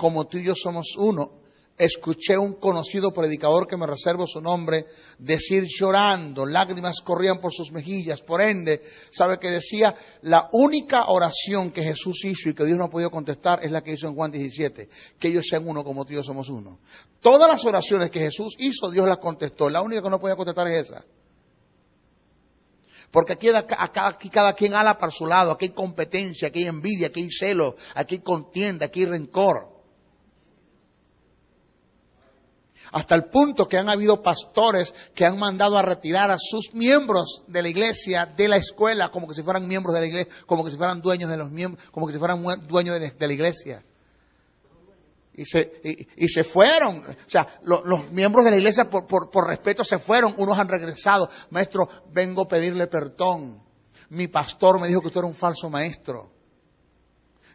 como tú y yo somos uno. Escuché un conocido predicador, que me reservo su nombre, decir llorando, lágrimas corrían por sus mejillas. Por ende, ¿sabe qué decía? La única oración que Jesús hizo y que Dios no ha podido contestar es la que hizo en Juan 17, que ellos sean uno como tú y yo somos uno. Todas las oraciones que Jesús hizo, Dios las contestó. La única que no podía contestar es esa. Porque aquí cada quien ala para su lado, aquí hay competencia, aquí hay envidia, aquí hay celo, aquí hay contienda, aquí hay rencor. Hasta el punto que han habido pastores que han mandado a retirar a sus miembros de la iglesia, de la escuela, como que si fueran miembros de la iglesia, como que si fueran dueños de los miembros, como que si fueran dueños de la iglesia. Y se fueron. O sea, los miembros de la iglesia por respeto se fueron. Unos han regresado. Maestro, vengo a pedirle perdón. Mi pastor me dijo que usted era un falso maestro.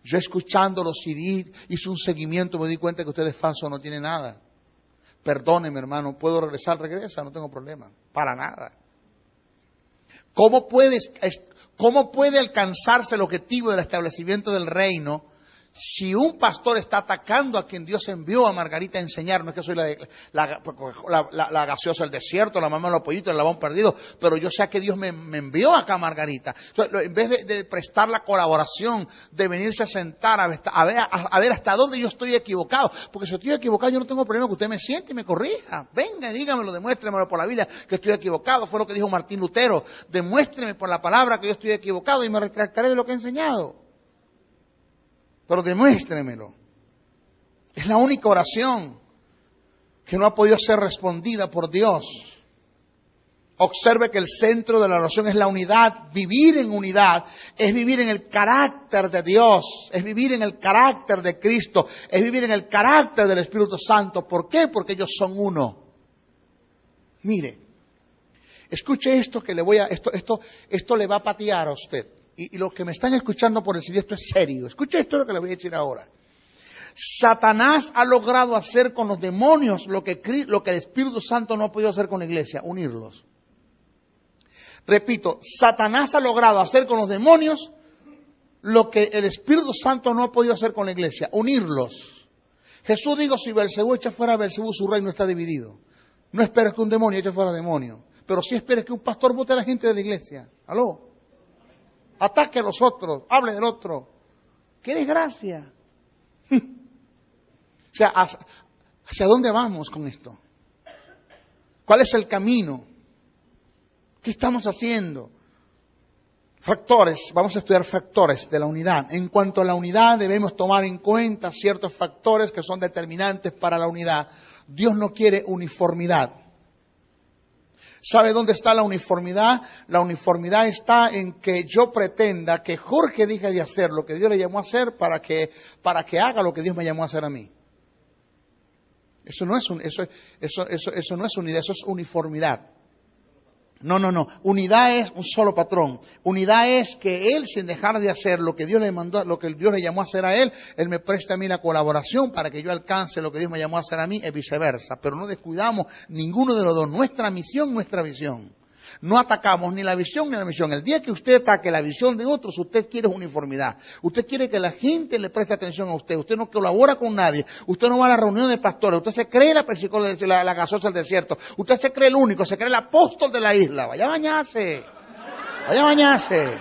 Yo escuchando los CD, hice un seguimiento, me di cuenta que usted es falso, no tiene nada. Perdóneme, hermano, ¿puedo regresar? Regresa, no tengo problema. Para nada. ¿Cómo puede alcanzarse el objetivo del establecimiento del reino si un pastor está atacando a quien Dios envió a Margarita a enseñar? No es que soy la gaseosa del desierto, la mamá de los pollitos, el labón perdido, pero yo sé que Dios me envió acá a Margarita. Entonces, en vez de prestar la colaboración, de venirse a sentar a ver hasta dónde yo estoy equivocado, porque si estoy equivocado yo no tengo problema que usted me siente y me corrija. Venga, dígamelo, demuéstremelo por la Biblia que estoy equivocado. Fue lo que dijo Martín Lutero. Demuéstreme por la palabra que yo estoy equivocado y me retractaré de lo que he enseñado. Pero demuéstremelo. Es la única oración que no ha podido ser respondida por Dios. Observe que el centro de la oración es la unidad. Vivir en unidad es vivir en el carácter de Dios, es vivir en el carácter de Cristo, es vivir en el carácter del Espíritu Santo. ¿Por qué? Porque ellos son uno. Mire, escuche esto que esto le va a patear a usted. Y los que me están escuchando por el CD, esto es serio. Escuche esto lo que le voy a decir ahora. Satanás ha logrado hacer con los demonios lo que el Espíritu Santo no ha podido hacer con la iglesia, unirlos. Repito, Satanás ha logrado hacer con los demonios lo que el Espíritu Santo no ha podido hacer con la iglesia, unirlos. Jesús dijo, si Beelzebú echa fuera a Beelzebú, su reino está dividido. No esperes que un demonio eche fuera demonio, pero sí esperes que un pastor bote a la gente de la iglesia. ¿Aló? Ataque a los otros, hable del otro. ¡Qué desgracia! O sea, ¿hacia dónde vamos con esto? ¿Cuál es el camino? ¿Qué estamos haciendo? Factores, vamos a estudiar factores de la unidad. En cuanto a la unidad, debemos tomar en cuenta ciertos factores que son determinantes para la unidad. Dios no quiere uniformidad. ¿Sabe dónde está la uniformidad? La uniformidad está en que yo pretenda que Jorge deje de hacer lo que Dios le llamó a hacer para que haga lo que Dios me llamó a hacer a mí. Eso no es unidad, eso es uniformidad. No. Unidad es un solo patrón. Unidad es que él, sin dejar de hacer lo que Dios le mandó, lo que Dios le llamó a hacer a él me presta a mí la colaboración para que yo alcance lo que Dios me llamó a hacer a mí, y viceversa. Pero no descuidamos ninguno de los dos. Nuestra misión, nuestra visión. No atacamos ni la visión ni la misión. El día que usted ataque la visión de otros, usted quiere uniformidad. Usted quiere que la gente le preste atención a usted. Usted no colabora con nadie. Usted no va a la reunión de pastores. Usted se cree la gaseosa del desierto. Usted se cree el único, se cree el apóstol de la isla. Vaya a bañarse. Vaya a bañarse.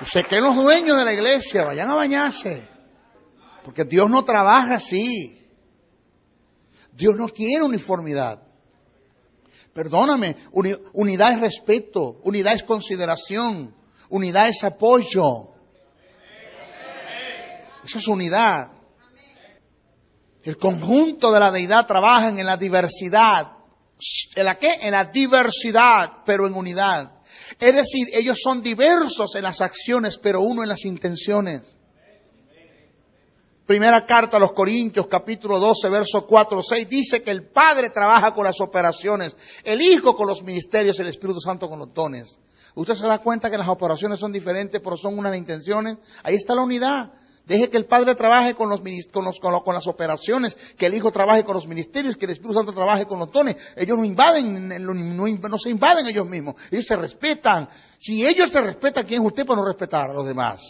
Y se creen los dueños de la iglesia. Vayan a bañarse. Porque Dios no trabaja así. Dios no quiere uniformidad. Perdóname, unidad es respeto, unidad es consideración, unidad es apoyo. Eso es unidad. El conjunto de la deidad trabaja en la diversidad. ¿En la qué? En la diversidad, pero en unidad. Es decir, ellos son diversos en las acciones, pero uno en las intenciones. Primera carta a los Corintios, capítulo 12, verso 4, 6, dice que el Padre trabaja con las operaciones, el Hijo con los ministerios, el Espíritu Santo con los dones. ¿Usted se da cuenta que las operaciones son diferentes, pero son unas intenciones? Ahí está la unidad. Deje que el Padre trabaje con las operaciones, que el Hijo trabaje con los ministerios, que el Espíritu Santo trabaje con los dones. Ellos no se invaden ellos mismos. Ellos se respetan. Si ellos se respetan, ¿quién es usted para no respetar a los demás?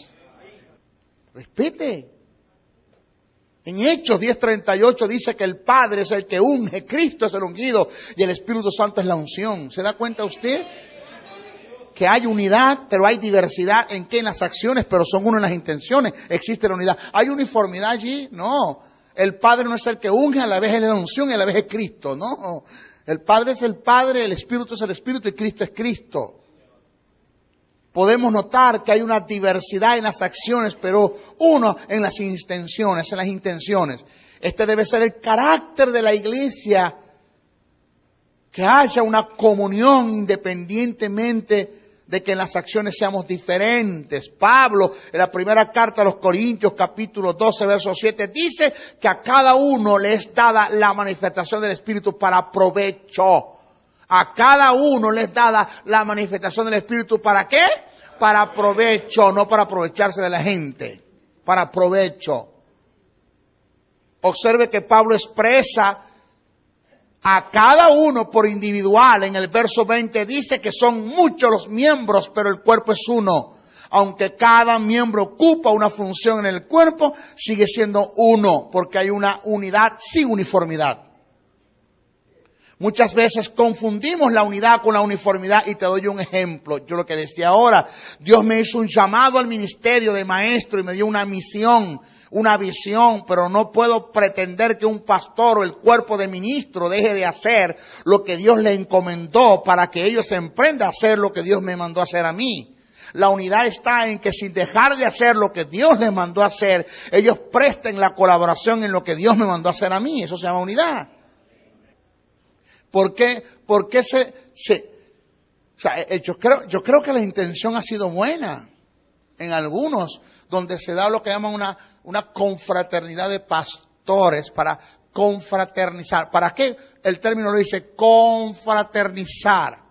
Respete. En Hechos 10:38 dice que el Padre es el que unge, Cristo es el ungido y el Espíritu Santo es la unción. ¿Se da cuenta usted? Que hay unidad, pero hay diversidad en qué, en las acciones, pero son uno en las intenciones. Existe la unidad. ¿Hay uniformidad allí? No. El Padre no es el que unge, a la vez es la unción y a la vez es Cristo. No. El Padre es el Padre, el Espíritu es el Espíritu y Cristo es Cristo. Podemos notar que hay una diversidad en las acciones, pero uno en las intenciones. Este debe ser el carácter de la iglesia, que haya una comunión independientemente de que en las acciones seamos diferentes. Pablo, en la primera carta a los Corintios, capítulo 12, verso 7, dice que a cada uno le es dada la manifestación del Espíritu para provecho. A cada uno le es dada la manifestación del Espíritu, ¿para qué? Para provecho, no para aprovecharse de la gente, para provecho. Observe que Pablo expresa a cada uno por individual. En el verso 20 dice que son muchos los miembros, pero el cuerpo es uno. Aunque cada miembro ocupa una función en el cuerpo, sigue siendo uno, porque hay una unidad sin uniformidad. Muchas veces confundimos la unidad con la uniformidad y te doy un ejemplo. Yo lo que decía ahora, Dios me hizo un llamado al ministerio de maestro y me dio una misión, una visión, pero no puedo pretender que un pastor o el cuerpo de ministro deje de hacer lo que Dios le encomendó para que ellos emprendan a hacer lo que Dios me mandó a hacer a mí. La unidad está en que sin dejar de hacer lo que Dios les mandó a hacer, ellos presten la colaboración en lo que Dios me mandó a hacer a mí. Eso se llama unidad. ¿Por qué yo creo que la intención ha sido buena en algunos, donde se da lo que llaman una confraternidad de pastores para confraternizar. ¿Para qué? El término lo dice confraternizar.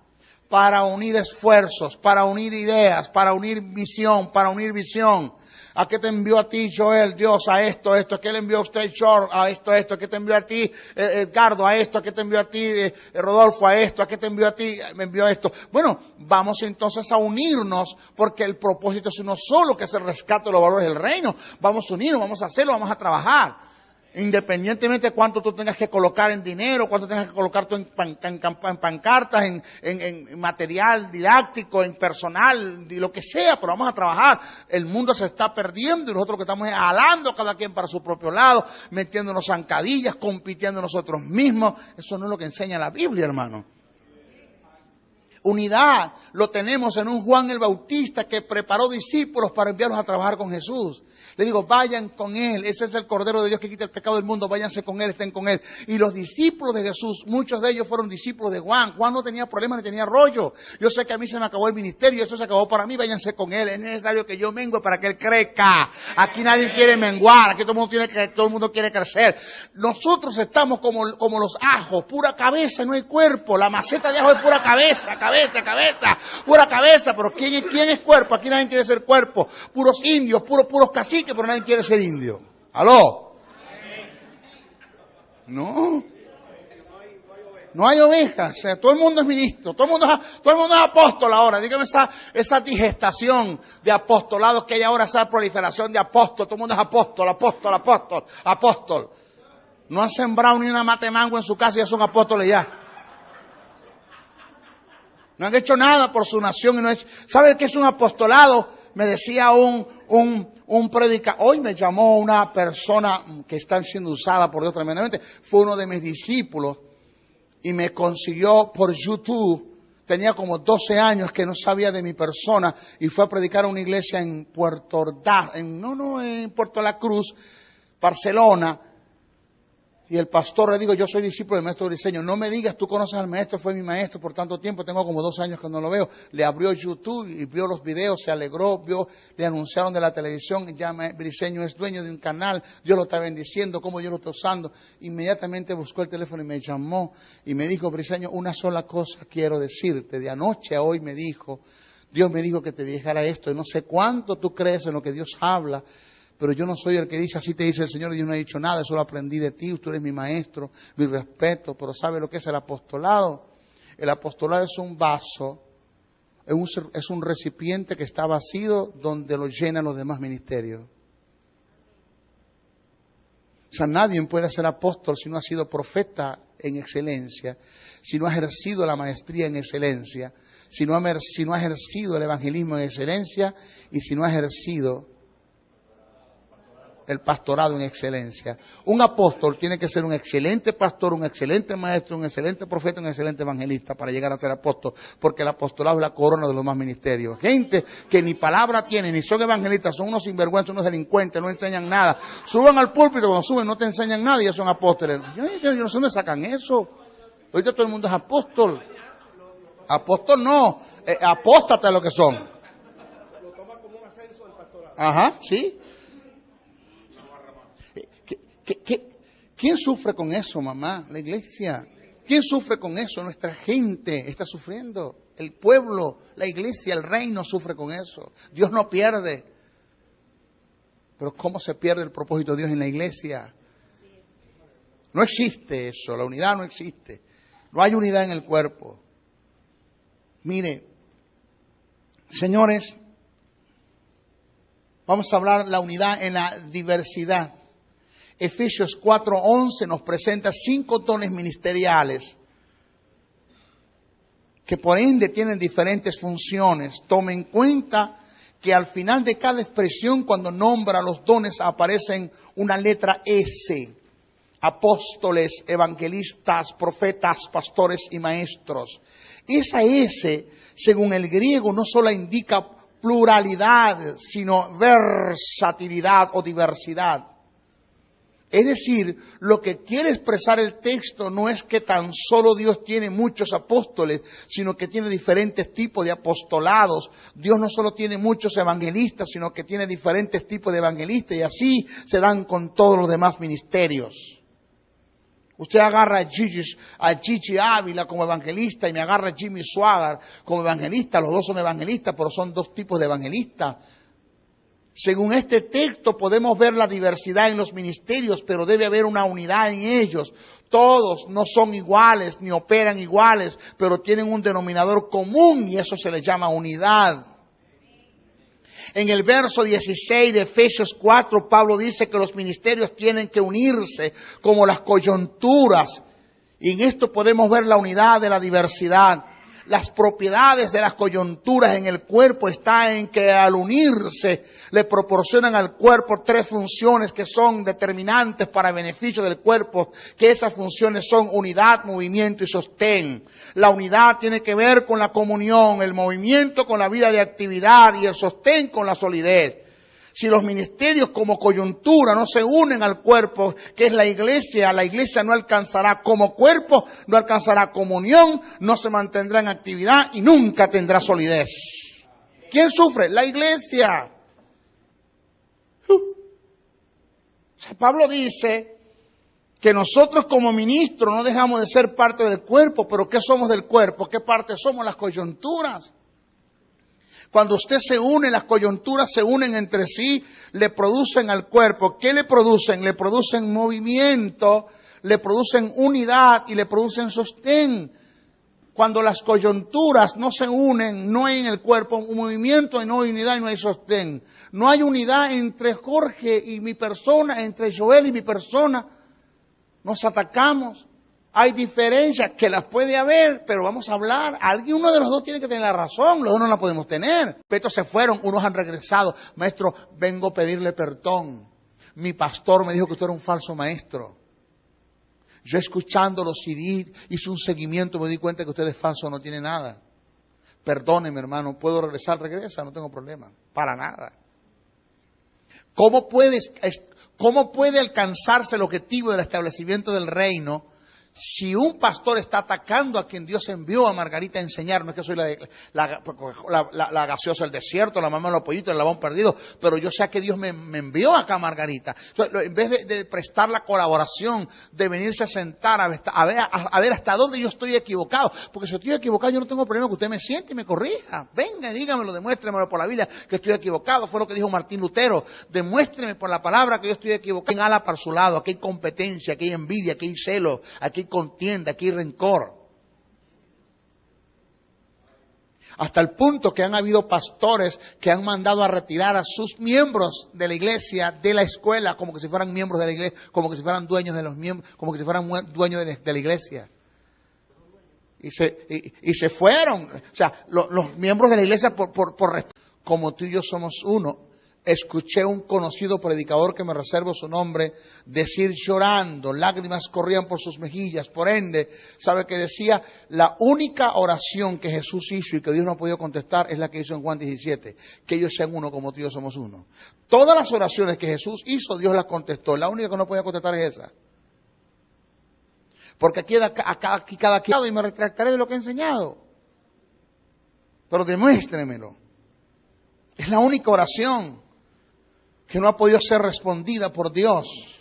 Para unir esfuerzos, para unir ideas, para unir visión, para unir visión. ¿A qué te envió a ti, Joel, Dios, a esto? ¿Qué le envió a usted, Short, a esto? ¿Qué te envió a ti, Edgardo, a esto? ¿Qué te envió a ti, Rodolfo, a esto? ¿A qué te envió a ti? Me envió a esto. Bueno, vamos entonces a unirnos, porque el propósito es uno solo, que es el rescate de los valores del reino. Vamos a unirnos, vamos a hacerlo, vamos a trabajar. Independientemente de cuánto tú tengas que colocar en dinero, cuánto tengas que colocar tú en pancartas, en material didáctico, en personal, y lo que sea, pero vamos a trabajar. El mundo se está perdiendo y nosotros lo que estamos es jalando cada quien para su propio lado, metiéndonos zancadillas, compitiendo nosotros mismos. Eso no es lo que enseña la Biblia, hermano. Unidad lo tenemos en un Juan el Bautista que preparó discípulos para enviarlos a trabajar con Jesús. Le digo, vayan con Él, ese es el Cordero de Dios que quita el pecado del mundo, váyanse con Él, estén con Él. Y los discípulos de Jesús, muchos de ellos fueron discípulos de Juan. Juan no tenía problemas ni tenía rollo. Yo sé que a mí se me acabó el ministerio, eso se acabó para mí, váyanse con Él. Es necesario que yo mengue para que Él crezca. Aquí nadie quiere menguar, aquí todo el mundo quiere crecer. Nosotros estamos como los ajos, pura cabeza, no hay cuerpo. La maceta de ajo es pura cabeza, pura cabeza. Pero ¿quién es cuerpo? Aquí nadie quiere ser cuerpo. Puros indios, puros caciques, pero nadie quiere ser indio. ¿Aló? No hay ovejas. O sea, todo el mundo es ministro, todo el mundo es apóstol ahora. Dígame esa digestación de apostolados que hay ahora, esa proliferación de apóstol. Todo el mundo es apóstol. No han sembrado ni una mate mango en su casa y ya son apóstoles ya. No han hecho nada por su nación y no han hecho. ¿Sabe qué es un apostolado? Me decía un predicador. Hoy me llamó una persona que está siendo usada por Dios tremendamente. Fue uno de mis discípulos y me consiguió por YouTube. Tenía como 12 años que no sabía de mi persona y fue a predicar a una iglesia en Puerto La Cruz, Barcelona. Y el pastor le digo, yo soy discípulo del maestro Briceño. No me digas, tú conoces al maestro, fue mi maestro por tanto tiempo, tengo como 2 años que no lo veo. Le abrió YouTube y vio los videos, se alegró, le anunciaron de la televisión, ya Briceño es dueño de un canal, Dios lo está bendiciendo, cómo Dios lo está usando. Inmediatamente buscó el teléfono y me llamó y me dijo, Briceño, una sola cosa quiero decirte. De anoche a hoy Dios me dijo que te dijera esto, y no sé cuánto tú crees en lo que Dios habla, Pero yo no soy el que dice, así te dice el Señor, y yo no he dicho nada, eso lo aprendí de ti, tú eres mi maestro, mi respeto, pero ¿sabe lo que es el apostolado? El apostolado es un vaso, es un recipiente que está vacío donde lo llenan los demás ministerios. O sea, nadie puede ser apóstol si no ha sido profeta en excelencia, si no ha ejercido la maestría en excelencia, si no ha ejercido el evangelismo en excelencia y si no ha ejercido el pastorado en excelencia. Un apóstol tiene que ser un excelente pastor, un excelente maestro, un excelente profeta, un excelente evangelista para llegar a ser apóstol, porque el apostolado es la corona de los demás ministerios. Gente que ni palabra tiene, ni son evangelistas, son unos sinvergüenzas, unos delincuentes, no enseñan nada. Suban al púlpito, cuando suben no te enseñan nada y ya son apóstoles. Yo no sé dónde sacan eso. Ahorita todo el mundo es apóstol. Apóstol no, apóstata lo que son. Lo toma como un ascenso del pastorado. Ajá, sí. ¿Quién sufre con eso, mamá? La iglesia. ¿Quién sufre con eso? Nuestra gente está sufriendo. El pueblo, la iglesia, el reino sufre con eso. Dios no pierde. Pero ¿cómo se pierde el propósito de Dios en la iglesia? No existe eso, la unidad no existe. No hay unidad en el cuerpo. Mire, señores, vamos a hablar de la unidad en la diversidad. Efesios 4:11 nos presenta 5 dones ministeriales que por ende tienen diferentes funciones. Tome en cuenta que al final de cada expresión, cuando nombra los dones, aparecen una letra S. Apóstoles, evangelistas, profetas, pastores y maestros. Esa S, según el griego, no solo indica pluralidad, sino versatilidad o diversidad. Es decir, lo que quiere expresar el texto no es que tan solo Dios tiene muchos apóstoles, sino que tiene diferentes tipos de apostolados. Dios no solo tiene muchos evangelistas, sino que tiene diferentes tipos de evangelistas y así se dan con todos los demás ministerios. Usted agarra a Gigi Ávila como evangelista y me agarra a Jimmy Swaggart como evangelista. Los dos son evangelistas, pero son dos tipos de evangelistas. Según este texto podemos ver la diversidad en los ministerios, pero debe haber una unidad en ellos. Todos no son iguales ni operan iguales, pero tienen un denominador común y eso se les llama unidad. En el verso 16 de Efesios 4, Pablo dice que los ministerios tienen que unirse como las coyunturas. Y en esto podemos ver la unidad de la diversidad. Las propiedades de las coyunturas en el cuerpo están en que al unirse le proporcionan al cuerpo 3 funciones que son determinantes para beneficio del cuerpo, que esas funciones son unidad, movimiento y sostén. La unidad tiene que ver con la comunión, el movimiento con la vida de actividad y el sostén con la solidez. Si los ministerios como coyuntura no se unen al cuerpo, que es la iglesia no alcanzará como cuerpo, no alcanzará comunión, no se mantendrá en actividad y nunca tendrá solidez. ¿Quién sufre? La iglesia. Pablo dice que nosotros como ministros no dejamos de ser parte del cuerpo, pero ¿qué somos del cuerpo? ¿Qué parte somos? Las coyunturas. Cuando usted se une, las coyunturas se unen entre sí, le producen al cuerpo. ¿Qué le producen? Le producen movimiento, le producen unidad y le producen sostén. Cuando las coyunturas no se unen, no hay en el cuerpo un movimiento y no hay unidad y no hay sostén. No hay unidad entre Jorge y mi persona, entre Joel y mi persona. Nos atacamos. Hay diferencias que las puede haber, pero vamos a hablar. Uno de los dos tiene que tener la razón, los dos no la podemos tener. Estos se fueron, unos han regresado. Maestro, vengo a pedirle perdón. Mi pastor me dijo que usted era un falso maestro. Yo escuchando los CD, hice un seguimiento, me di cuenta que usted es falso, no tiene nada. Perdóneme, hermano, ¿puedo regresar? Regresa, no tengo problema, para nada. ¿Cómo puede alcanzarse el objetivo del establecimiento del reino Si un pastor está atacando a quien Dios envió a Margarita a enseñar, no es que soy la gaseosa del desierto, la mamá de los pollitos, el labón perdido, pero yo sé que Dios me envió acá a Margarita. Entonces, en vez de prestar la colaboración, de venirse a sentar a ver hasta dónde yo estoy equivocado, porque si estoy equivocado yo no tengo problema que usted me siente y me corrija. Venga, dígamelo, demuéstremelo por la Biblia que estoy equivocado. Fue lo que dijo Martín Lutero. Demuéstreme por la palabra que yo estoy equivocado. Aquí hay ala para su lado, aquí hay competencia, aquí hay envidia, aquí hay celo, aquí hay contienda, aquí hay rencor. Hasta el punto que han habido pastores que han mandado a retirar a sus miembros de la iglesia, de la escuela, como que si fueran miembros de la iglesia, como que si fueran dueños de los miembros, como que si fueran dueños de la iglesia. Y se fueron. O sea, los miembros de la iglesia, como tú y yo somos uno. Escuché un conocido predicador, que me reservo su nombre, decir llorando, lágrimas corrían por sus mejillas. Por ende, ¿sabe qué decía? La única oración que Jesús hizo y que Dios no ha podido contestar es la que hizo en Juan 17, que ellos sean uno como tú y yo somos uno. Todas las oraciones que Jesús hizo, Dios las contestó. La única que no podía contestar es esa. Porque aquí cada quien, y me retractaré de lo que he enseñado. Pero demuéstremelo. Es la única oración que no ha podido ser respondida por Dios.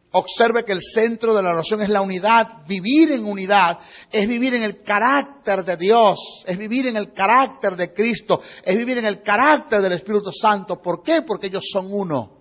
Observe que el centro de la oración es la unidad. Vivir en unidad es vivir en el carácter de Dios, es vivir en el carácter de Cristo, es vivir en el carácter del Espíritu Santo. ¿Por qué? Porque ellos son uno.